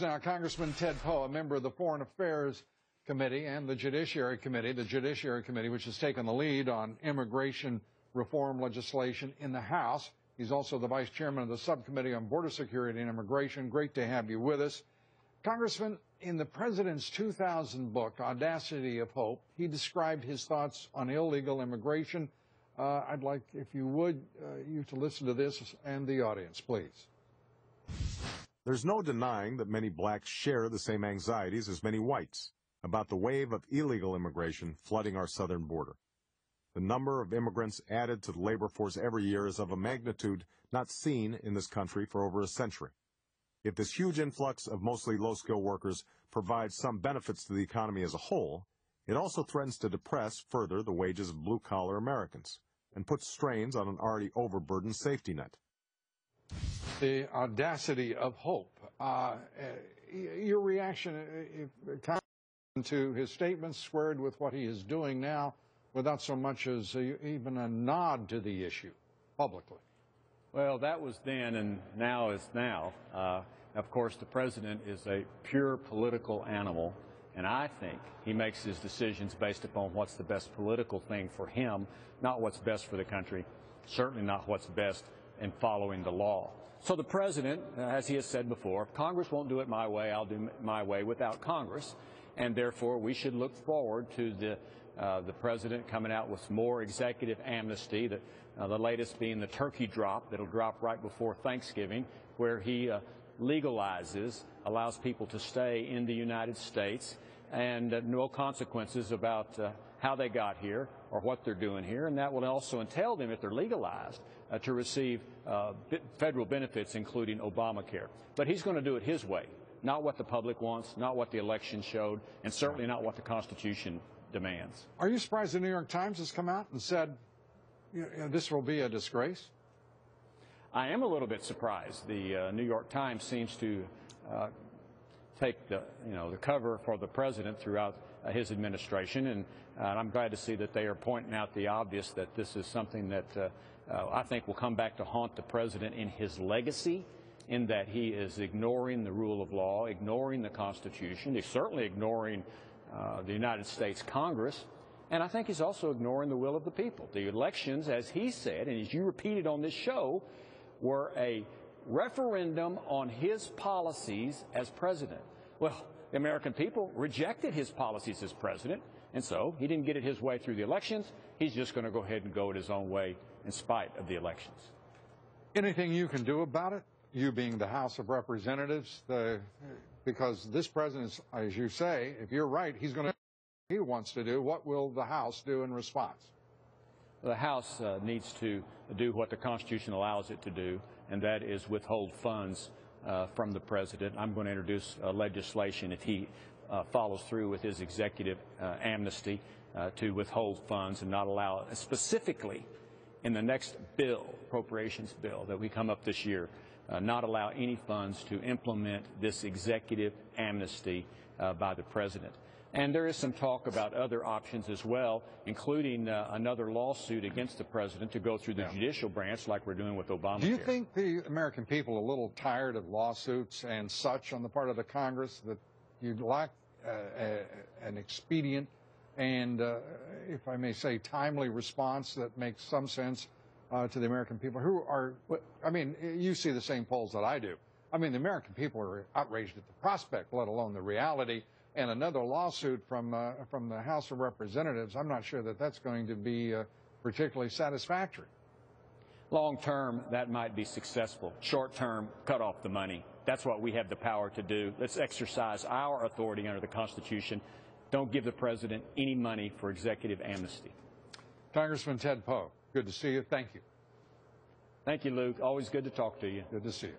Now, Congressman Ted Poe, a member of the Foreign Affairs Committee and the Judiciary Committee, which has taken the lead on immigration reform legislation in the House. He's also the vice chairman of the Subcommittee on Border Security and Immigration. Great to have you with us. Congressman, in the president's 2000 book, Audacity of Hope, he described his thoughts on illegal immigration. I'd like, if you would, you to listen to this and the audience, please. There's no denying that many blacks share the same anxieties as many whites about the wave of illegal immigration flooding our southern border. The number of immigrants added to the labor force every year is of a magnitude not seen in this country for over a century. If this huge influx of mostly low-skilled workers provides some benefits to the economy as a whole, it also threatens to depress further the wages of blue-collar Americans and puts strains on an already overburdened safety net. The audacity of hope. Your reaction to his statements squared with what he is doing now without so much as even a nod to the issue publicly? Well, that was then and now is now. Of course, the president is a pure political animal, and I think he makes his decisions based upon what's the best political thing for him, not what's best for the country, certainly not what's best in following the law. So the president, as he has said before, if Congress won't do it my way, I'll do it my way without Congress, and therefore we should look forward to the president coming out with more executive amnesty, the latest being the turkey drop that'll drop right before Thanksgiving, where he allows people to stay in the United States and no consequences about how they got here or what they're doing here, and that will also entail them, if they're legalized, to receive federal benefits, including Obamacare. But he's going to do it his way, not what the public wants, not what the election showed, and certainly not what the Constitution demands. Are you surprised the New York Times has come out and said, this will be a disgrace? I am a little bit surprised. The New York Times seems to take the cover for the president throughout his administration, and I'm glad to see that they are pointing out the obvious, that this is something that I think will come back to haunt the president in his legacy, in that he is ignoring the rule of law, ignoring the Constitution. He's certainly ignoring the United States Congress, and I think he's also ignoring the will of the people. The elections, as he said, and as you repeated on this show, were a referendum on his policies as president. Well, the American people rejected his policies as president, and so he didn't get it his way through the elections. He's just going to go ahead and go it his own way in spite of the elections. Anything you can do about it, you being the House of Representatives, because this president, as you say, if you're right, he's going to do what he wants to do. What will the House do in response? The House needs to do what the Constitution allows it to do, and that is withhold funds from the president. I'm going to introduce legislation, if he follows through with his executive amnesty, to withhold funds and not allow, specifically in the next bill, appropriations bill that we come up this year, not allow any funds to implement this executive amnesty by the president. And there is some talk about other options as well, including another lawsuit against the president to go through the judicial branch, like we're doing with Obamacare. Do you think the American people are a little tired of lawsuits and such on the part of the Congress, that you'd like an expedient and, if I may say, timely response that makes some sense to the American people who are, I mean, you see the same polls that I do. I mean, the American people are outraged at the prospect, let alone the reality. And another lawsuit from the House of Representatives, I'm not sure that that's going to be particularly satisfactory. Long term, that might be successful. Short term, cut off the money. That's what we have the power to do. Let's exercise our authority under the Constitution. Don't give the president any money for executive amnesty. Congressman Ted Poe, good to see you. Thank you. Thank you, Luke. Always good to talk to you. Good to see you.